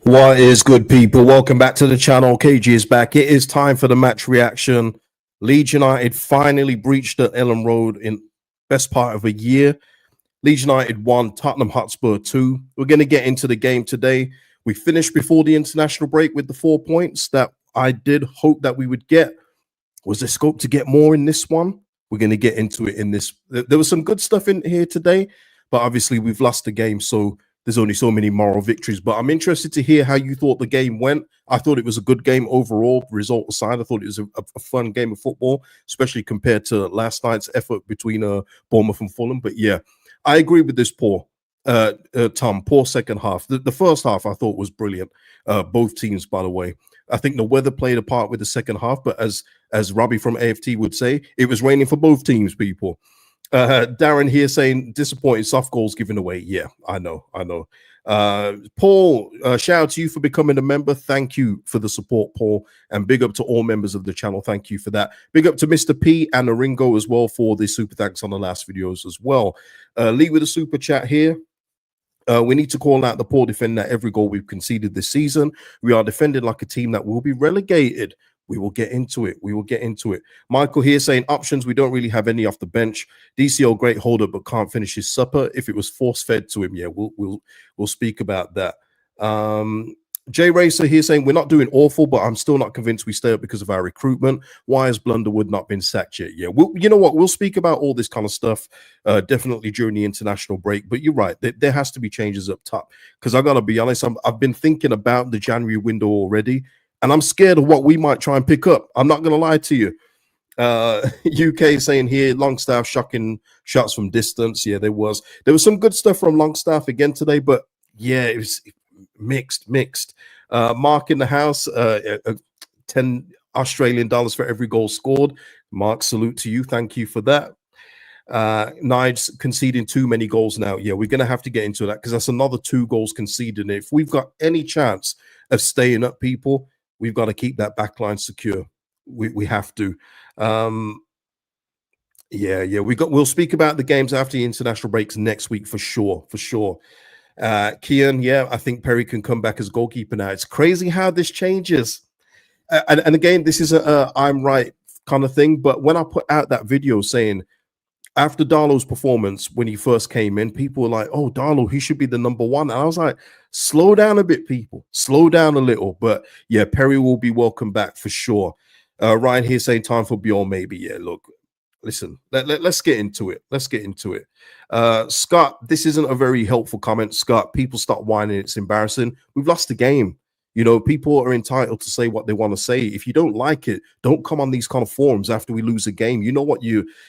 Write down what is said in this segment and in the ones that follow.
What is good, people? Welcome back to the channel. KG is back. It is time for the match reaction. Leeds United finally breached the Elland Road in best part of a year. Leeds United won, Tottenham Hotspur 2. We're going to get into the game today. We finished before the international break with the 4 points that I did hope that we would get. Was there scope to get more in this one? We're going to get into it in this. There was some good stuff in here today, but obviously we've lost the game, so there's only so many moral victories. But I'm interested to hear how you thought the game went. I thought it was a good game overall, result aside. I thought it was a fun game of football, especially compared to last night's effort between Bournemouth and Fulham. But yeah, I agree with this, Paul. Tom, poor second half. The first half I thought was brilliant. Both teams, by the way. I think the weather played a part with the second half, but as Robbie from AFT would say, it was raining for both teams, people. Darren here saying disappointing soft goals given away. Yeah, I know. Paul, shout out to you for becoming a member. Thank you for the support, Paul, and big up to all members of the channel. Thank you for that. Big up to Mr. P and Aringo as well for the super thanks on the last videos as well. Lee with a super chat here. We need to call out the poor defender every goal we've conceded this season. We are defending like a team that will be relegated. We will get into it. Michael here saying options. We don't really have any off the bench. DCL great holder, but can't finish his supper. If it was force fed to him, yeah, we'll speak about that. Jay Racer here saying we're not doing awful, but I'm still not convinced we stay up because of our recruitment. Why has Blunderwood not been sacked yet? Yeah, you know what? We'll speak about all this kind of stuff definitely during the international break. But you're right, there has to be changes up top because I gotta be honest. I've been thinking about the January window already. And I'm scared of what we might try and pick up. I'm not going to lie to you. UK saying here, Longstaff shocking shots from distance. Yeah, there was some good stuff from Longstaff again today, but yeah, it was mixed. Mark in the house, 10 Australian dollars for every goal scored. Mark, salute to you. Thank you for that. Nides conceding too many goals now. Yeah, we're going to have to get into that because that's another 2 goals conceded. If we've got any chance of staying up, people, we've got to keep that backline secure. We have to. We'll speak about the games after the international breaks next week for sure. Kian, yeah, I think Perry can come back as goalkeeper now. It's crazy how this changes. And again, this is a I'm right kind of thing. But when I put out that video saying after Darlow's performance when he first came in, people were like, oh, Darlow, he should be the number 1. And I was like, slow down a bit, people. Slow down a little. But yeah, Perry will be welcome back for sure. Ryan here saying time for Bjorn, maybe. Yeah, look, listen, let's get into it. Scott, this isn't a very helpful comment. Scott, people start whining. It's embarrassing. We've lost the game. You know, people are entitled to say what they want to say. If you don't like it, don't come on these kind of forums after we lose a game. You know what?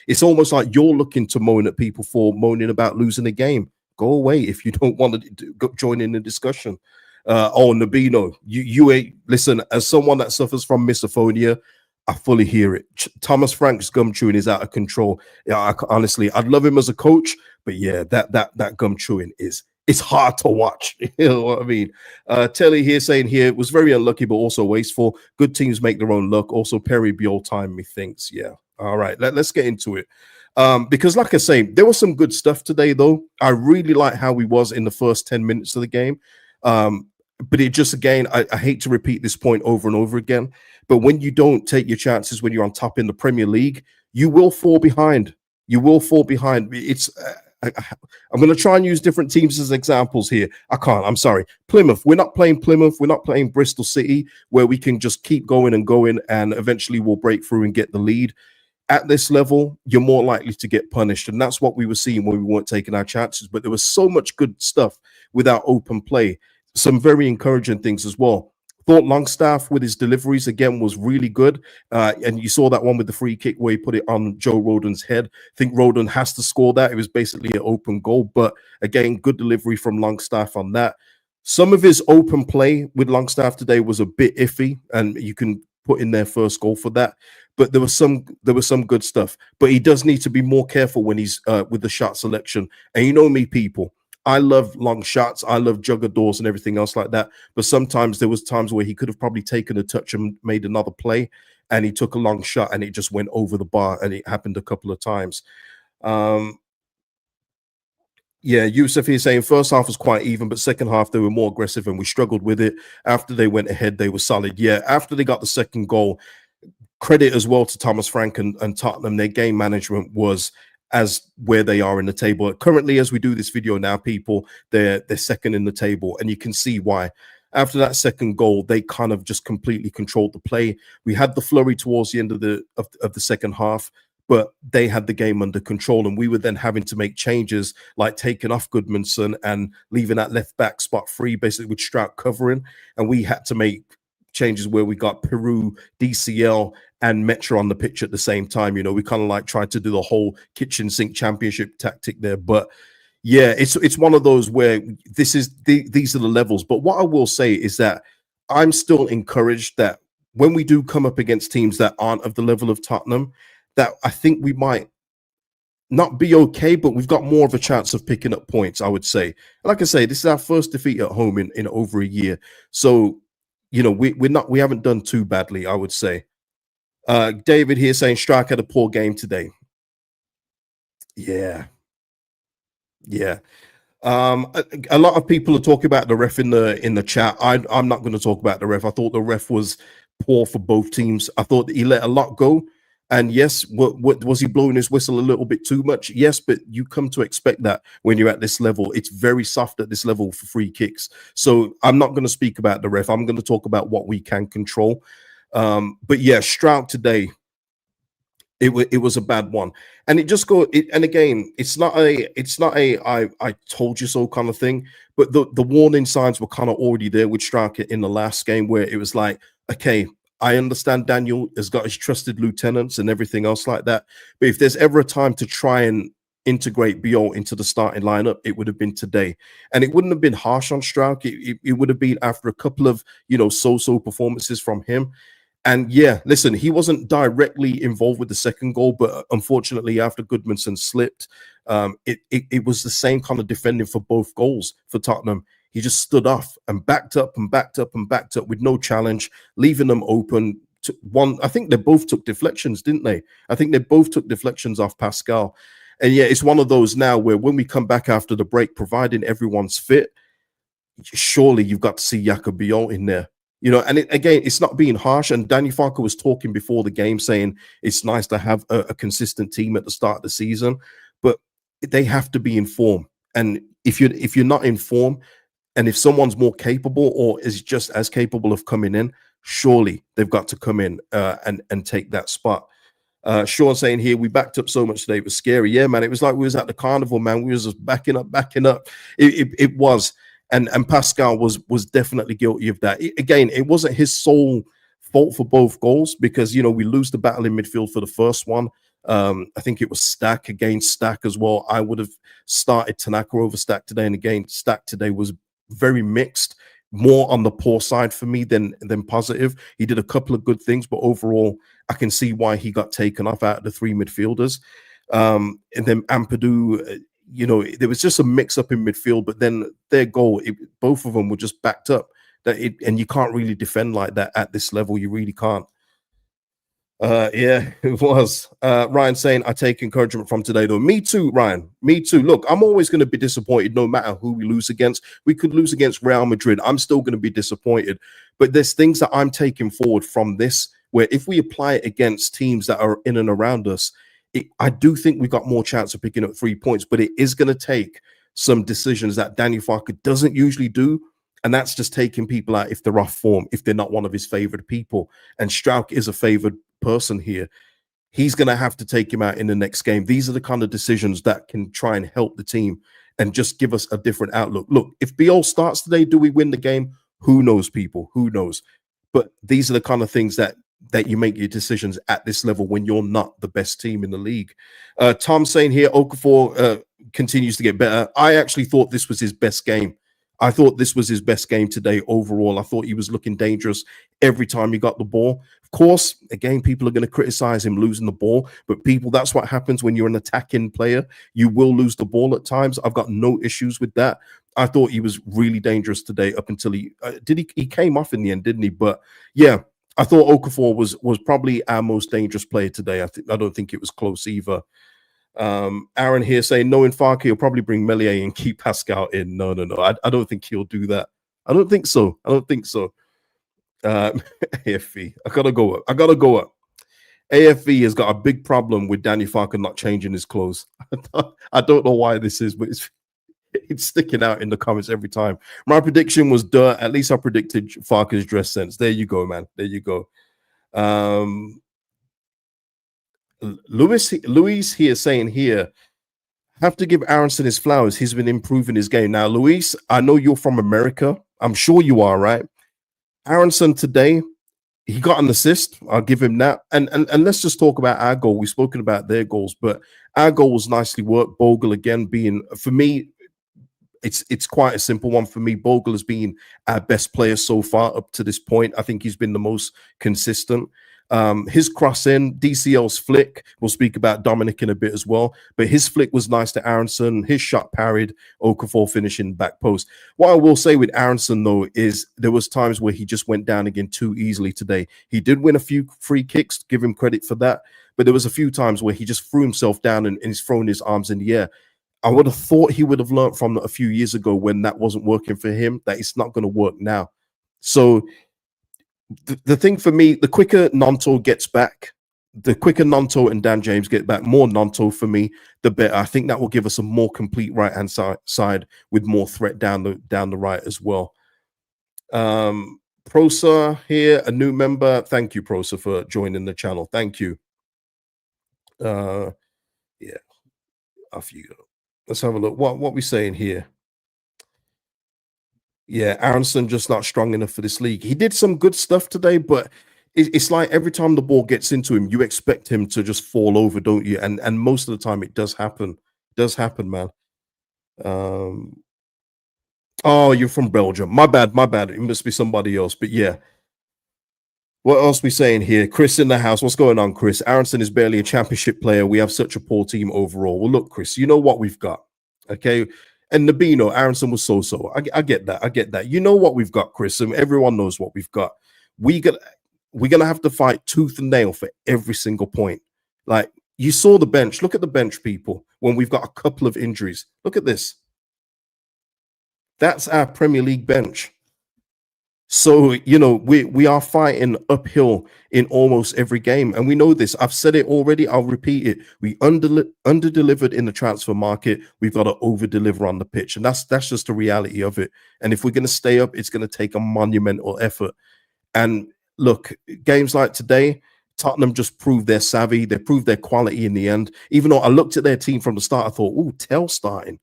It's almost like you're looking to moan at people for moaning about losing a game. Go away if you don't want to join in the discussion. Oh, Nabino, you ain't, listen, as someone that suffers from misophonia, I fully hear it. Thomas Frank's gum chewing is out of control. Yeah, honestly, I'd love him as a coach, but yeah, that gum chewing it's hard to watch. You know what I mean? Telly here saying here it was very unlucky, but also wasteful. Good teams make their own luck. Also, Perry Biol time, methinks. Yeah. All right. Let's get into it. Because like I say, there was some good stuff today, though. I really like how he was in the first 10 minutes of the game. But it just, again, I hate to repeat this point over and over again, but when you don't take your chances when you're on top in the Premier League, you will fall behind. It's I'm going to try and use different teams as examples here. I can't. I'm sorry. Plymouth. We're not playing Plymouth. We're not playing Bristol City, where we can just keep going, and eventually we'll break through and get the lead. At this level, you're more likely to get punished, and that's what we were seeing when we weren't taking our chances. But there was so much good stuff with our open play. Some very encouraging things as well. Thought Longstaff with his deliveries again was really good. And you saw that one with the free kick where he put it on Joe Rodon's head. I think Rodon has to score that. It was basically an open goal. But again, good delivery from Longstaff on that. Some of his open play with Longstaff today was a bit iffy, and you can put in their first goal for that. But there was some good stuff. But he does need to be more careful when he's with the shot selection. And you know me, people. I love long shots. I love jugger doors and everything else like that. But sometimes there was times where he could have probably taken a touch and made another play, and he took a long shot and it just went over the bar, and it happened a couple of times. Yeah, Yusuf is saying first half was quite even, but second half they were more aggressive and we struggled with it. After they went ahead, they were solid. Yeah, after they got the second goal, credit as well to Thomas Frank and Tottenham. Their game management was as where they are in the table currently. As we do this video now, people they're second in the table, and you can see why. After that second goal, they kind of just completely controlled the play. We had the flurry towards the end of the second half, but they had the game under control, and we were then having to make changes like taking off Goodmanson and leaving that left back spot free, basically with Strout covering, and we had to make changes where we got Peru, DCL, and Metro on the pitch at the same time. You know, we kind of like tried to do the whole kitchen sink championship tactic there. But yeah, it's one of those where these are the levels. But what I will say is that I'm still encouraged that when we do come up against teams that aren't of the level of Tottenham, that I think we might not be okay, but we've got more of a chance of picking up points, I would say. Like I say, this is our first defeat at home in over a year. So, you know, we haven't done too badly, I would say. David here saying Strike had a poor game today. Yeah. Yeah. A lot of people are talking about the ref in the chat. I'm not going to talk about the ref. I thought the ref was poor for both teams. I thought that he let a lot go. And yes, what was he blowing his whistle a little bit too much? Yes, but you come to expect that when you're at this level. It's very soft at this level for free kicks. So I'm not going to speak about the ref. I'm going to talk about what we can control. But yeah, Stroud today, it was a bad one, and it just go. And again, it's not a I told you so kind of thing. But the warning signs were kind of already there with Stroud in the last game, where it was like, okay, I understand Daniel has got his trusted lieutenants and everything else like that. But if there's ever a time to try and integrate Biol into the starting lineup, it would have been today. And it wouldn't have been harsh on Stroud. It would have been after a couple of, so-so performances from him. And yeah, listen, he wasn't directly involved with the second goal, but unfortunately, after Goodmanson slipped, it was the same kind of defending for both goals for Tottenham. He just stood off and backed up and backed up and backed up with no challenge, leaving them open. I think they both took deflections, didn't they? I think they both took deflections off Pascal. And yeah, it's one of those now where when we come back after the break, providing everyone's fit, surely you've got to see Jakob Biol in there. And again, it's not being harsh. And Danny Farker was talking before the game saying it's nice to have a consistent team at the start of the season, but they have to be in form. And if you're not in form, and if someone's more capable or is just as capable of coming in, surely they've got to come in and take that spot. Sean saying here, we backed up so much today, it was scary. Yeah, man, it was like we was at the carnival, man. We was just backing up. It was. And Pascal was definitely guilty of that. Again, it wasn't his sole fault for both goals because, we lose the battle in midfield for the first one. I think it was Stack against Stack as well. I would have started Tanaka over Stack today. And again, Stack today was very mixed, more on the poor side for me than positive. He did a couple of good things, but overall, I can see why he got taken off out of the three midfielders. And then Ampadu, there was just a mix-up in midfield, but then their goal, both of them were just backed up. And you can't really defend like that at this level. You really can't. Yeah, it was. Ryan saying, I take encouragement from today, though. Me too, Ryan. Me too. Look, I'm always going to be disappointed no matter who we lose against. We could lose against Real Madrid. I'm still going to be disappointed. But there's things that I'm taking forward from this, where if we apply it against teams that are in and around us, I do think we've got more chance of picking up 3 points, but it is going to take some decisions that Danny Farker doesn't usually do. And that's just taking people out if they're off form, if they're not one of his favored people. And Strauch is a favored person here. He's going to have to take him out in the next game. These are the kind of decisions that can try and help the team and just give us a different outlook. Look, if Biol starts today, do we win the game? Who knows, people? Who knows? But these are the kind of things that you make your decisions at this level when you're not the best team in the league. Tom saying here, Okafor continues to get better. I actually thought this was his best game. I thought this was his best game today overall. I thought he was looking dangerous every time he got the ball. Of course, again, people are going to criticize him losing the ball, but people, that's what happens when you're an attacking player. You will lose the ball at times. I've got no issues with that. I thought he was really dangerous today up until he came off in the end, didn't he? But yeah, I thought Okafor was probably our most dangerous player today. I don't think it was close either. Aaron here saying, knowing Farke, he'll probably bring Melier and keep Pascal in. No, no, no. I don't think he'll do that. I don't think so. I don't think so. AFV. I gotta go up. I gotta go up. AFV has got a big problem with Danny Farke not changing his clothes. I don't know why this is, but it's sticking out in the comments every time. My prediction was dirt. At least I predicted Farke's dress sense. There you go, man. There you go. Luis here saying here, have to give Aronson his flowers. He's been improving his game. Now, Luis, I know you're from America. I'm sure you are, right? Aronson today, he got an assist. I'll give him that. And let's just talk about our goal. We've spoken about their goals, but our goal was nicely worked. Bogle again being, for me, it's quite a simple one for me. Bogle has been our best player so far up to this point. I think he's been the most consistent. His cross in, DCL's flick, we'll speak about Dominic in a bit as well, but his flick was nice to Aronson. His shot parried, Okafor finishing back post. What I will say with Aronson, though, is there was times where he just went down again too easily today. He did win a few free kicks, give him credit for that, but there was a few times where he just threw himself down and he's thrown his arms in the air. I would have thought he would have learned from a few years ago when that wasn't working for him, that it's not going to work now. So the thing for me, the quicker Nonto gets back, the quicker Nonto and Dan James get back, more Nonto for me, the better. I think that will give us a more complete right-hand side with more threat down the right as well. Prosa here, a new member. Thank you, Prosa, for joining the channel. Thank you. Yeah, off you go. Let's have a look. What we saying here? Yeah, Aronson just not strong enough for this league. He did some good stuff today, but it's like every time the ball gets into him, you expect him to just fall over, don't you? And most of the time it does happen. It does happen, man. Oh, you're from Belgium. My bad, my bad. It must be somebody else. But yeah. What else we saying here? Chris in the house. What's going on, Chris? Aronson is barely a championship player. We have such a poor team overall. Well, look, Chris, you know what we've got. Okay. And Nabino, Aronson was so-so. I get that. I get that. You know what we've got, Chris, and everyone knows what we've got. We're gonna have to fight tooth and nail for every single point. Like you saw the bench. Look at the bench, people, when we've got a couple of injuries. Look at this. That's our Premier League bench. So, you know, we are fighting uphill in almost every game. And we know this. I've said it already. I'll repeat it. We under-delivered in the transfer market. We've got to over-deliver on the pitch. And that's just the reality of it. And if we're going to stay up, it's going to take a monumental effort. And look, games like today, Tottenham just proved their savvy. They proved their quality in the end. Even though I looked at their team from the start, I thought, oh, Tell starting.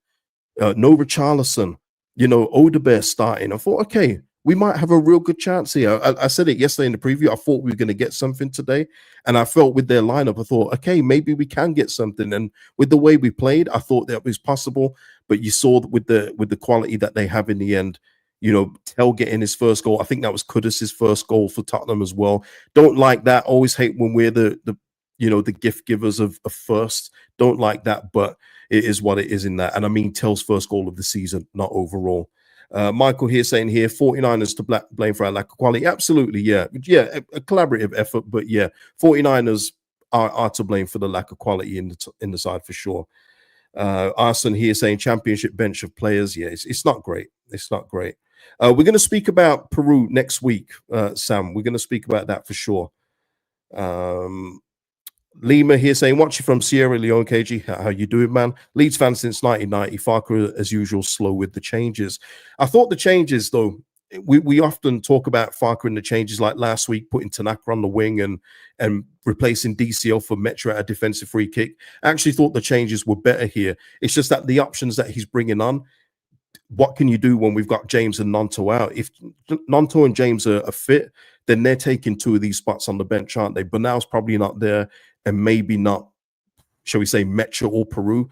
No Richarlison. You know, Odebear starting. I thought, okay, we might have a real good chance here. I said it yesterday in the preview. I thought we were going to get something today. And I felt with their lineup, I thought, okay, maybe we can get something. And with the way we played, I thought that was possible. But you saw with the quality that they have in the end, you know, Tell getting his first goal. I think that was Kudus' first goal for Tottenham as well. Don't like that. Always hate when we're the gift givers of first. Don't like that, but it is what it is in that. And I mean, Tell's first goal of the season, not overall. Michael here saying here 49ers to blame for our lack of quality. Absolutely, yeah, a collaborative effort, but yeah, 49ers are to blame for the lack of quality in the side for sure. Arson here saying championship bench of players. Yeah, it's not great. It's not great. We're going to speak about Peru next week, Sam. We're going to speak about that for sure. Lima here saying, watch you from Sierra Leone, KG. How you doing, man? Leeds fan since 1990. Farke, as usual, slow with the changes. I thought the changes, though, we often talk about Farke and the changes, like last week, putting Tanaka on the wing and replacing DCL for Metro at a defensive free kick. I actually thought the changes were better here. It's just that the options that he's bringing on, what can you do when we've got James and Nonto out? If Nonto and James are fit, then they're taking two of these spots on the bench, aren't they? But now's probably not there, and maybe not, shall we say, Metro or Peru.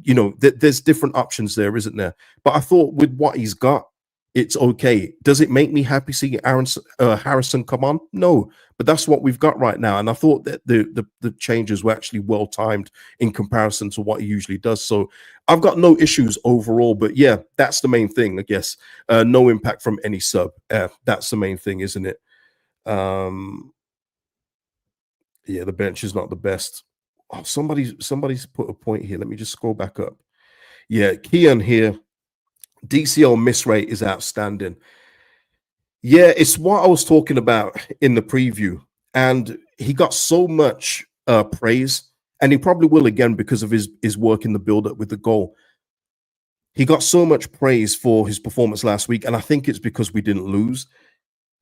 You know, there's different options there, isn't there? But I thought with what he's got, it's okay. Does it make me happy seeing Harrison come on? No, but that's what we've got right now. And I thought that the changes were actually well timed in comparison to what he usually does. So I've got no issues overall. But yeah, that's the main thing, I guess. No impact from any sub. That's the main thing, isn't it? Yeah, the bench is not the best. Oh, somebody's put a point here. Let me just scroll back up. Yeah, Kian here. DCL miss rate is outstanding. Yeah, it's what I was talking about in the preview. And he got so much praise, and he probably will again because of his work in the build-up with the goal. He got so much praise for his performance last week, and I think it's because we didn't lose.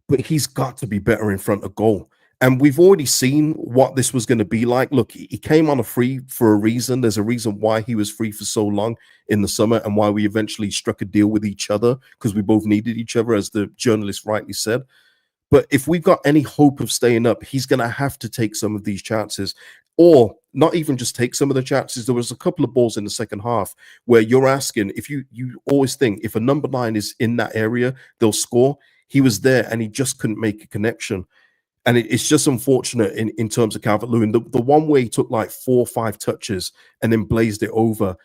But he's got to be better in front of goal. And we've already seen what this was going to be like. Look, he came on a free for a reason. There's a reason why he was free for so long in the summer and why we eventually struck a deal with each other, because we both needed each other, as the journalist rightly said. But if we've got any hope of staying up, he's going to have to take some of these chances, or not even just take some of the chances. There was a couple of balls in the second half where you're asking, if you always think if a number 9 is in that area, they'll score. He was there and he just couldn't make a connection. And it's just unfortunate in terms of Calvert-Lewin. The one way he took like 4 or 5 touches and then blazed it over.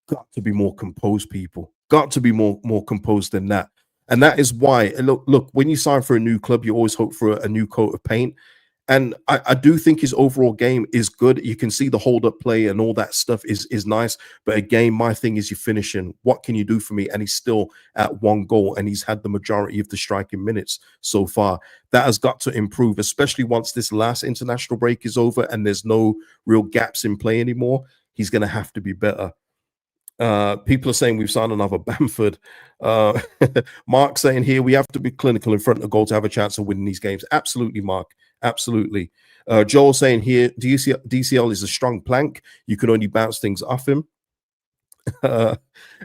Got to be more composed, people. Got to be more composed than that. And that is why, look, when you sign for a new club, you always hope for a new coat of paint. And I do think his overall game is good. You can see the hold-up play and all that stuff is nice. But again, my thing is your finishing. What can you do for me? And he's still at 1 goal, and he's had the majority of the striking minutes so far. That has got to improve, especially once this last international break is over and there's no real gaps in play anymore. He's going to have to be better. People are saying we've signed another Bamford. Mark saying here we have to be clinical in front of goal to have a chance of winning these games. Absolutely, Mark. Absolutely. Joel saying here DCL is a strong plank. You can only bounce things off him.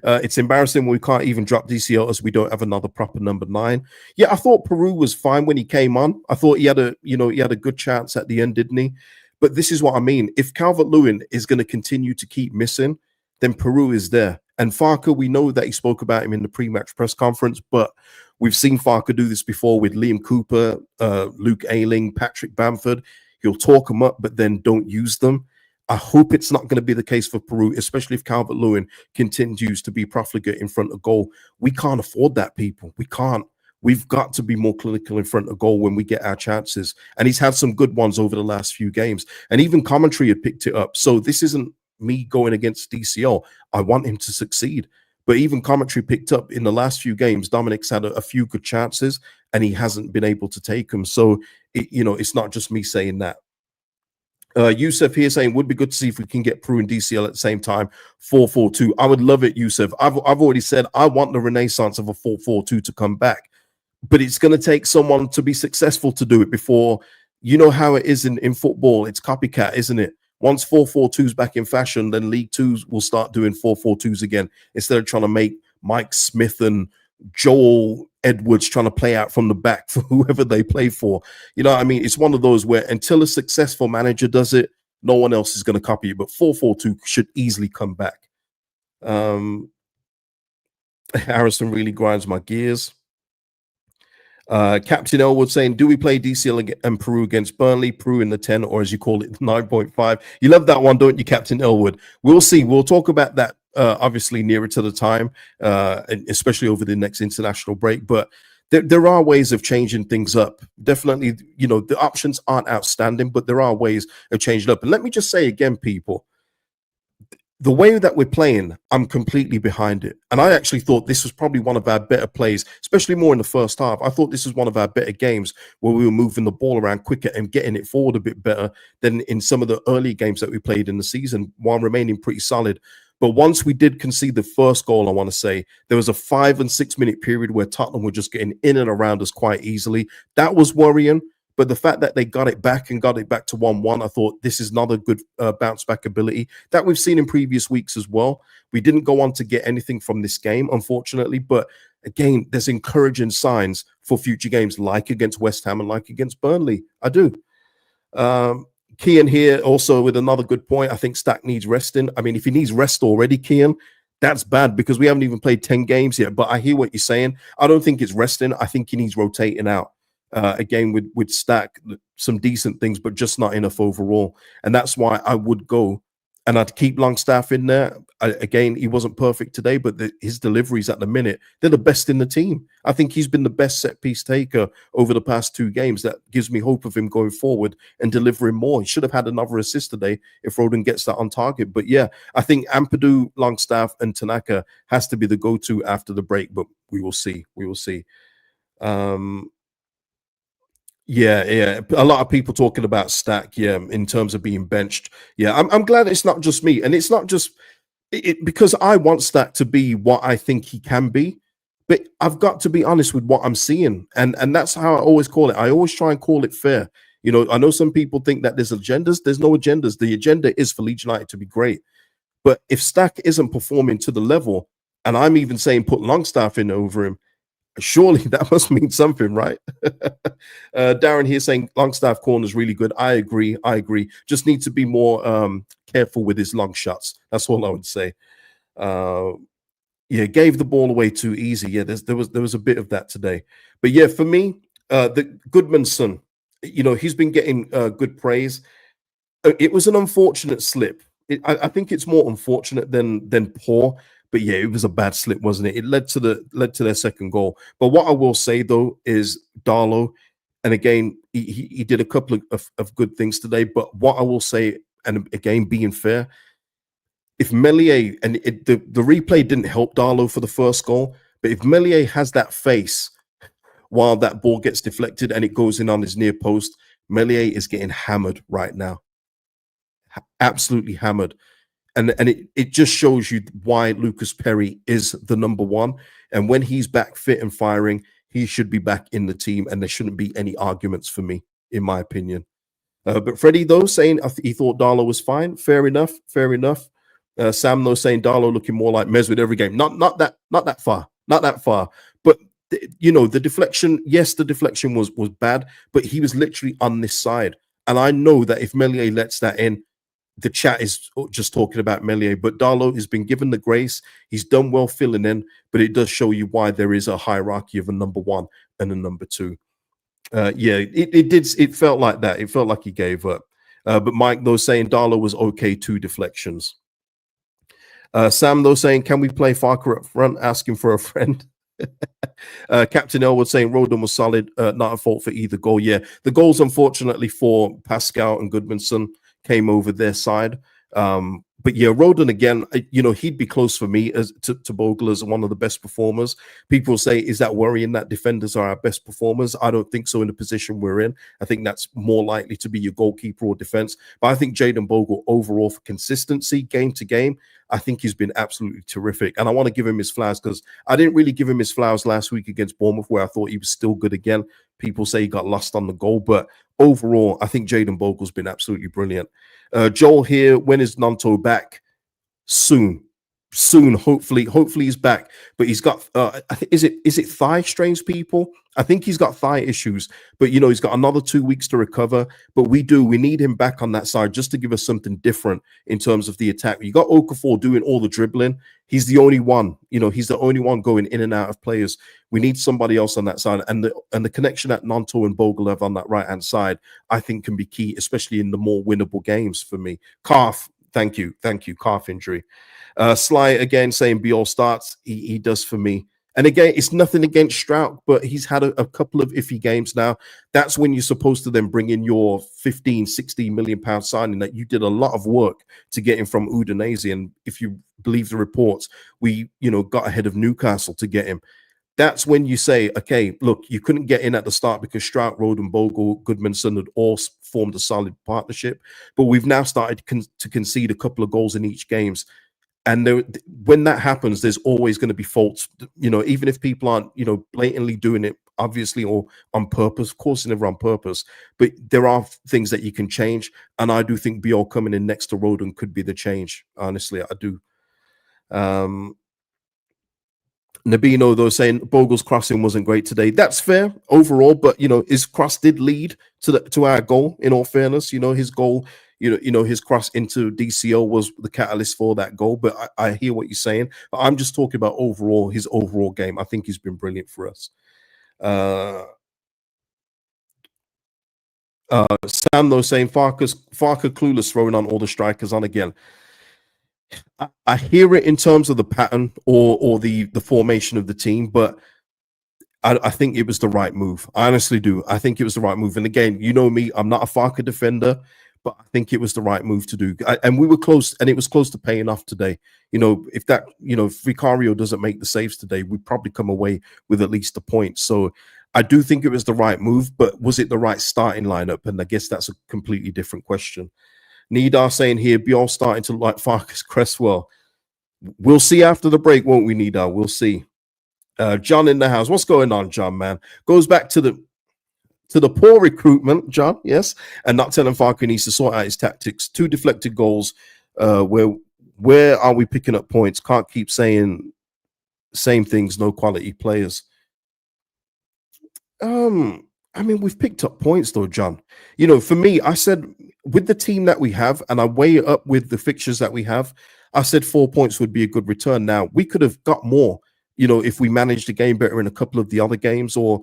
It's embarrassing when we can't even drop DCL as we don't have another proper number 9. Yeah, I thought Peru was fine when he came on. I thought he had a good chance at the end, didn't he? But this is what I mean. If Calvert-Lewin is going to continue to keep missing, then Peru is there. And Farke, we know that he spoke about him in the pre-match press conference, but we've seen Farke do this before with Liam Cooper, Luke Ayling, Patrick Bamford. He'll talk them up, but then don't use them. I hope it's not going to be the case for Peru, especially if Calvert-Lewin continues to be profligate in front of goal. We can't afford that, people. We can't. We've got to be more clinical in front of goal when we get our chances. And he's had some good ones over the last few games. And even commentary had picked it up. So this isn't me going against DCL. I want him to succeed. But even commentary picked up in the last few games, Dominic's had a few good chances and he hasn't been able to take them. So, it's not just me saying that. Yusuf here saying, would be good to see if we can get Peru and DCL at the same time. 4-4-2. I would love it, Yusuf. I've already said I want the renaissance of a 4-4-2 to come back. But it's going to take someone to be successful to do it before. You know how it is in football. It's copycat, isn't it? Once 4-4-2's back in fashion, then League Twos will start doing 4-4-2s again, instead of trying to make Mike Smith and Joel Edwards trying to play out from the back for whoever they play for. You know what I mean? It's one of those where until a successful manager does it, no one else is going to copy it. But 4-4-2 should easily come back. Harrison really grinds my gears. Captain Elwood saying, do we play DCL and Peru against Burnley, Peru in the 10, or as you call it, 9.5? You love that one, don't you, Captain Elwood? We'll see. We'll talk about that obviously nearer to the time, and especially over the next international break. But there are ways of changing things up. Definitely, the options aren't outstanding, but there are ways of changing up. And let me just say again, people, the way that we're playing, I'm completely behind it. And I actually thought this was probably one of our better plays, especially more in the first half. I thought this was one of our better games where we were moving the ball around quicker and getting it forward a bit better than in some of the early games that we played in the season, while remaining pretty solid. But once we did concede the first goal, I want to say, there was a 5 and 6 minute period where Tottenham were just getting in and around us quite easily. That was worrying. But the fact that they got it back and got it back to 1-1, I thought this is another good bounce back ability that we've seen in previous weeks as well. We didn't go on to get anything from this game, unfortunately. But again, there's encouraging signs for future games, like against West Ham and like against Burnley. I do. Kian here also with another good point. I think Stack needs resting. I mean, if he needs rest already, Kian, that's bad because we haven't even played 10 games yet. But I hear what you're saying. I don't think it's resting. I think he needs rotating out. Again, with Stack, some decent things, but just not enough overall. And that's why I would go and I'd keep Longstaff in there. Again, he wasn't perfect today, but his deliveries at the minute, they're the best in the team. I think he's been the best set piece taker over the past 2 games. That gives me hope of him going forward and delivering more. He should have had another assist today if Roden gets that on target. But yeah, I think Ampadu, Longstaff, and Tanaka has to be the go-to after the break, but we will see. We will see. Um, yeah. A lot of people talking about Stack, yeah, in terms of being benched. Yeah, I'm glad it's not just me. And it's not just because I want Stack to be what I think he can be. But I've got to be honest with what I'm seeing. And that's how I always call it. I always try and call it fair. You know, I know some people think that there's agendas. There's no agendas. The agenda is for Leeds United to be great. But if Stack isn't performing to the level, and I'm even saying put Longstaff in over him, surely that must mean something, right? Darren here saying Longstaff corner is really good. I agree. I agree. Just need to be more careful with his long shots. That's all I would say. Yeah, gave the ball away too easy. Yeah, there was a bit of that today. But yeah, for me, the Goodmanson, you know, he's been getting good praise. It was an unfortunate slip. I think it's more unfortunate than poor. But yeah, it was a bad slip, wasn't it? It led to their second goal. But what I will say though is Darlow, and again, he did a couple of good things today. But what I will say, and again, being fair, if Melier and the replay didn't help Darlow for the first goal, but if Melier has that face while that ball gets deflected and it goes in on his near post, Melier is getting hammered right now, absolutely hammered. And it just shows you why Lucas Perry is the number one. And when he's back fit and firing, he should be back in the team, and there shouldn't be any arguments for me, in my opinion. But Freddie, though, saying he thought Darlow was fine. Fair enough. Fair enough. Sam, though, saying Darlow looking more like Mez with every game. Not that far. Not that far. But you know, the deflection, yes, the deflection was bad, but he was literally on this side. And I know that if Melier lets that in, the chat is just talking about Melier, but Darlow has been given the grace. He's done well filling in, but it does show you why there is a hierarchy of a number one and a number two. Yeah, it did. It felt like that. It felt like he gave up. But Mike, though, saying Darlow was okay, 2 deflections. Sam, though, saying, can we play Farker up front, asking for a friend? Captain Elwood saying Roden was solid, not a fault for either goal. Yeah, the goals, unfortunately, for Pascal and Goodmanson came over their side. But yeah, Roden again, you know, he'd be close for me as to Bogle as one of the best performers. People say, is that worrying that defenders are our best performers? I don't think so in the position we're in. I think that's more likely to be your goalkeeper or defense. But I think Jayden Bogle overall for consistency, game to game, I think he's been absolutely terrific. And I want to give him his flowers because I didn't really give him his flowers last week against Bournemouth, where I thought he was still good again. People say he got lost on the goal, but overall, I think Jayden Bogle's been absolutely brilliant. Joel here, when is Nanto back? Soon. Hopefully he's back. But he's got I think is it thigh strains, people? I think he's got thigh issues, but you know, he's got another 2 weeks to recover. But we need him back on that side just to give us something different in terms of the attack. You got Okafor doing all the dribbling. He's the only one, you know, he's the only one going in and out of players. We need somebody else on that side. And the connection that Nanto and Bogle have on that right-hand side, I think can be key, especially in the more winnable games for me. Calf, thank you. Calf injury. Sly again saying Biol starts. He does for me. And again, it's nothing against Strout, but he's had a couple of iffy games now. That's when you're supposed to then bring in your 15, 16 million pound signing that you did a lot of work to get him from Udinese. And if you believe the reports, we, you know, got ahead of Newcastle to get him. That's when you say, okay, look, you couldn't get in at the start because Strout, Roden, Bogle, Goodmanson had all formed a solid partnership. But we've now started to concede a couple of goals in each games. And when that happens, there's always going to be faults, you know, even if people aren't, you know, blatantly doing it, obviously, or on purpose. Of course, never on purpose, but there are things that you can change. And I do think Biol coming in next to Roden could be the change. Honestly, I do. Nabino, though, saying Bogle's crossing wasn't great today. That's fair overall, but you know, his cross did lead to our goal. In all fairness, you know, his goal, you know, his cross into DCO was the catalyst for that goal. But I hear what you're saying. But I'm just talking about overall, his overall game. I think he's been brilliant for us. Sam, though, saying Farker clueless throwing on all the strikers on again. I hear it in terms of the pattern or the formation of the team, but I think it was the right move. I honestly do. I think it was the right move. And again, you know me, I'm not a Farker defender, but I think it was the right move to do. And we were close, and it was close to paying off today. If Vicario doesn't make the saves today, we'd probably come away with at least a point. So I do think it was the right move, but was it the right starting lineup? And I guess that's a completely different question. Nidar saying here, Bjorn starting to like Farkas Cresswell. We'll see after the break, won't we, Nidar? We'll see. John in the house. What's going on, John, man? Goes back to the poor recruitment, John, yes, and not telling Farker needs to sort out his tactics. 2 deflected goals. Where are we picking up points? Can't keep saying same things, no quality players. I mean, we've picked up points though, John. For me, I said with the team that we have, and I weigh it up with the fixtures that we have, I said 4 points would be a good return. Now, we could have got more, if we managed the game better in a couple of the other games or,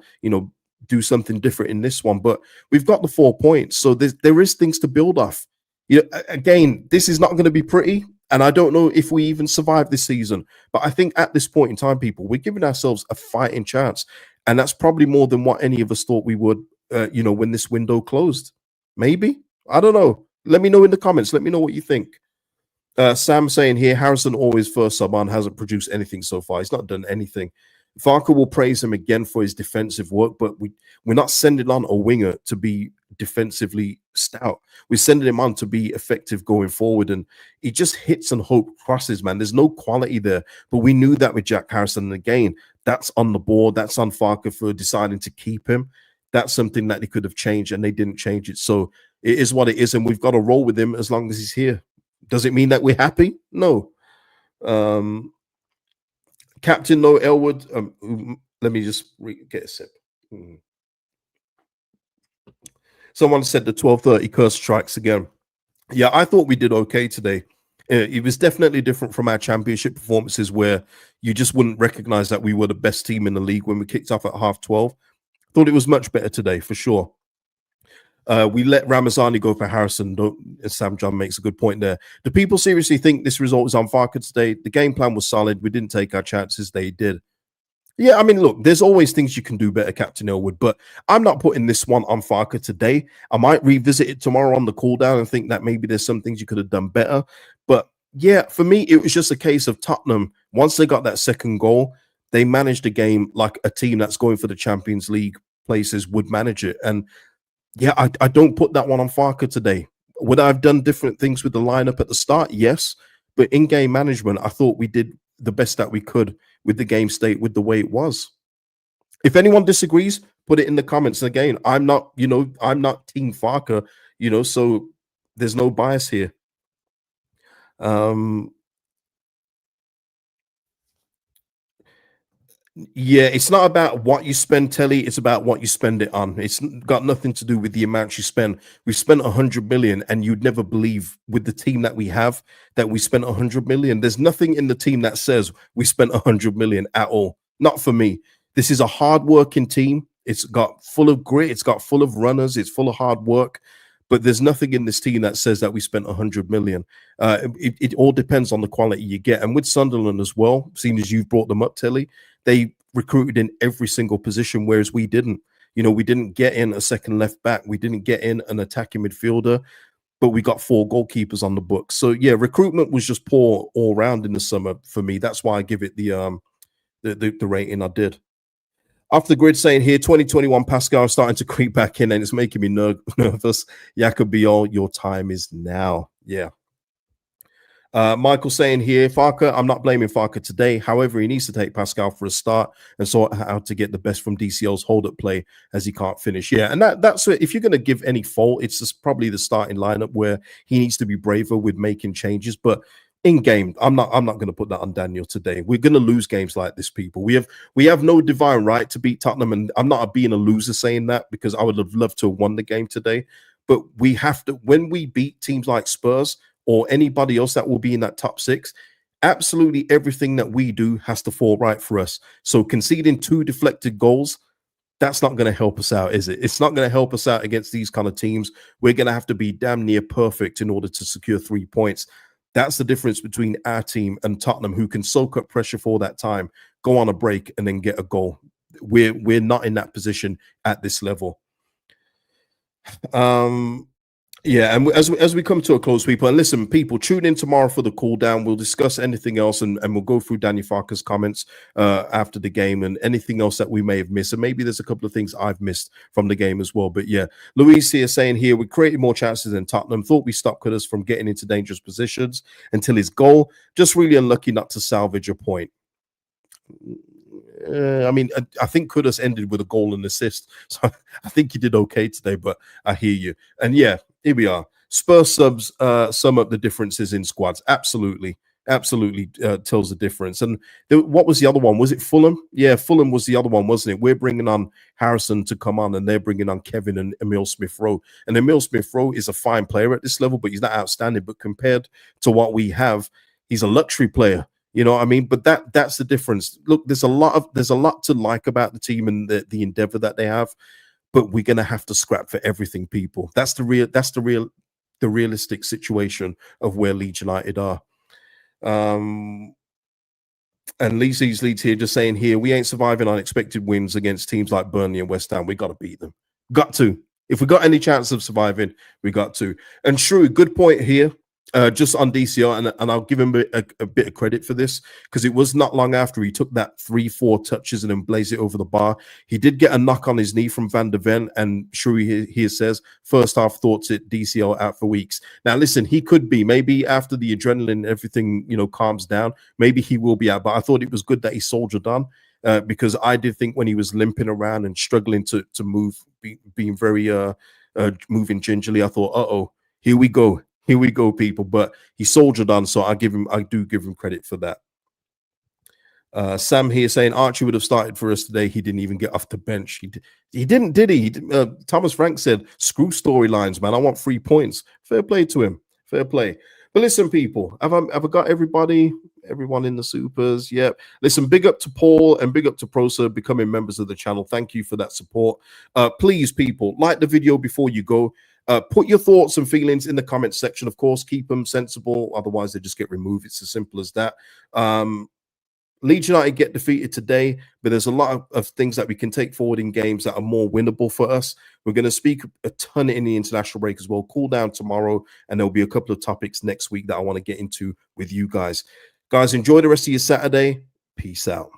do something different in this one. But we've got the 4 points. So there is things to build off. Again, this is not going to be pretty. And I don't know if we even survive this season. But I think at this point in time, people, we're giving ourselves a fighting chance. And that's probably more than what any of us thought we would, when this window closed. Maybe. I don't know. Let me know in the comments. Let me know what you think. Sam saying here, Harrison always first sub on, hasn't produced anything so far. He's not done anything. Farker will praise him again for his defensive work, but we're not sending on a winger to be defensively stout. We're sending him on to be effective going forward, and he just hits and hope crosses, man. There's no quality there, but we knew that with Jack Harrison. And again, that's on the board. That's on Farker for deciding to keep him. That's something that they could have changed, and they didn't change it. So it is what it is, and we've got to roll with him as long as he's here. Does it mean that we're happy? No. Captain No Elwood. Let me just get a sip. Someone said the 12:30 curse strikes again. Yeah, I thought we did okay today. It was definitely different from our championship performances where you just wouldn't recognize that we were the best team in the league when we kicked off at 12:30. Thought it was much better today, for sure. We let Ramazani go for Harrison. Sam John makes a good point there. Do people seriously think this result is on Farker today? The game plan was solid. We didn't take our chances. They did. Yeah, I mean, look, there's always things you can do better, Captain Elwood, but I'm not putting this one on Farker today. I might revisit it tomorrow on the cool down and think that maybe there's some things you could have done better. But yeah, for me, it was just a case of Tottenham. Once they got that second goal, they managed the game like a team that's going for the Champions League places would manage it. And yeah, I don't put that one on Farker today. Would I have done different things with the lineup at the start? Yes. But in game management, I thought we did the best that we could with the game state, with the way it was. If anyone disagrees, put it in the comments. And again, I'm not Team Farker, so there's no bias here. Yeah, it's not about what you spend, Telly. It's about what you spend it on. It's got nothing to do with the amount you spend. We've spent 100 million, and you'd never believe with the team that we have that we spent 100 million. There's nothing in the team that says we spent 100 million at all. Not for me. This is a hard-working team. It's got full of grit. It's got full of runners. It's full of hard work. But there's nothing in this team that says that we spent 100 million. It all depends on the quality you get. And with Sunderland as well, seeing as you've brought them up, Telly, they recruited in every single position, whereas we didn't. We didn't get in a second left back. We didn't get in an attacking midfielder, but we got 4 goalkeepers on the books. So yeah, recruitment was just poor all round in the summer for me. That's why I give it the rating I did. Off the grid saying here, 2021 Pascal starting to creep back in, and it's making me nervous. Jacobiol, your time is now. Yeah. Michael saying here, Farker, I'm not blaming Farker today. However, he needs to take Pascal for a start and sort out how to get the best from DCL's hold-up play as he can't finish. Yeah, and that's it. If you're going to give any fault, it's just probably the starting lineup where he needs to be braver with making changes. But in game, I'm not going to put that on Daniel today. We're going to lose games like this, people. We have no divine right to beat Tottenham, and I'm not being a loser saying that because I would have loved to have won the game today. But we have to, when we beat teams like Spurs or anybody else that will be in that top 6, absolutely everything that we do has to fall right for us. So conceding 2 deflected goals, that's not going to help us out, is it? It's not going to help us out against these kind of teams. We're going to have to be damn near perfect in order to secure 3 points. That's the difference between our team and Tottenham, who can soak up pressure for that time, go on a break, and then get a goal. We're not in that position at this level. Yeah, and as we come to a close, people, and listen, people, tune in tomorrow for the cool down. We'll discuss anything else, and we'll go through Danny Farker's comments after the game and anything else that we may have missed. And maybe there's a couple of things I've missed from the game as well. But yeah, Louise here saying here, we created more chances than Tottenham. Thought we stopped Kudus from getting into dangerous positions until his goal. Just really unlucky not to salvage a point. I mean, I think Kudus ended with a goal and assist, so I think he did okay today. But I hear you, and yeah, here we are. Spurs subs sum up the differences in squads. Absolutely, absolutely tells the difference. And what was the other one? Was it Fulham? Yeah, Fulham was the other one, wasn't it? We're bringing on Harrison to come on, and they're bringing on Kevin and Emil Smith-Rowe. And Emil Smith-Rowe is a fine player at this level, but he's not outstanding. But compared to what we have, he's a luxury player. You know what I mean? But that's the difference. Look, there's a lot to like about the team and the endeavor that they have, but we're gonna have to scrap for everything, people. That's the realistic situation of where Leeds United are. And Leeds here just saying here, we ain't surviving unexpected wins against teams like Burnley and West Ham. We got to beat them. Got to. If we got any chance of surviving, we got to. And Shrew, good point here. Just on DCO, and I'll give him a bit of credit for this, because it was not long after he took that 3-4 touches and then blazed it over the bar. He did get a knock on his knee from Van der Ven, and Shrewey here says first half thoughts at DCO out for weeks. Now listen, he could be, maybe after the adrenaline, everything calms down, maybe he will be out. But I thought it was good that he soldiered on, because I did think when he was limping around and struggling to move, being very moving gingerly, I thought, here we go. Here we go, people. But he soldiered on, so I do give him credit for that. Sam here saying Archie would have started for us today. He didn't even get off the bench. He didn't, did he? Thomas Frank said, screw storylines, man. I want 3 points. Fair play to him. Fair play. But listen, people, have I got everyone in the supers? Yep. Listen, big up to Paul and big up to Prosa becoming members of the channel. Thank you for that support. Please, people, like the video before you go. Put your thoughts and feelings in the comments section. Of course, keep them sensible. Otherwise, they just get removed. It's as simple as that. Leeds United get defeated today, but there's a lot of things that we can take forward in games that are more winnable for us. We're going to speak a ton in the international break as well. Cool down tomorrow, and there'll be a couple of topics next week that I want to get into with you guys. Guys, enjoy the rest of your Saturday. Peace out.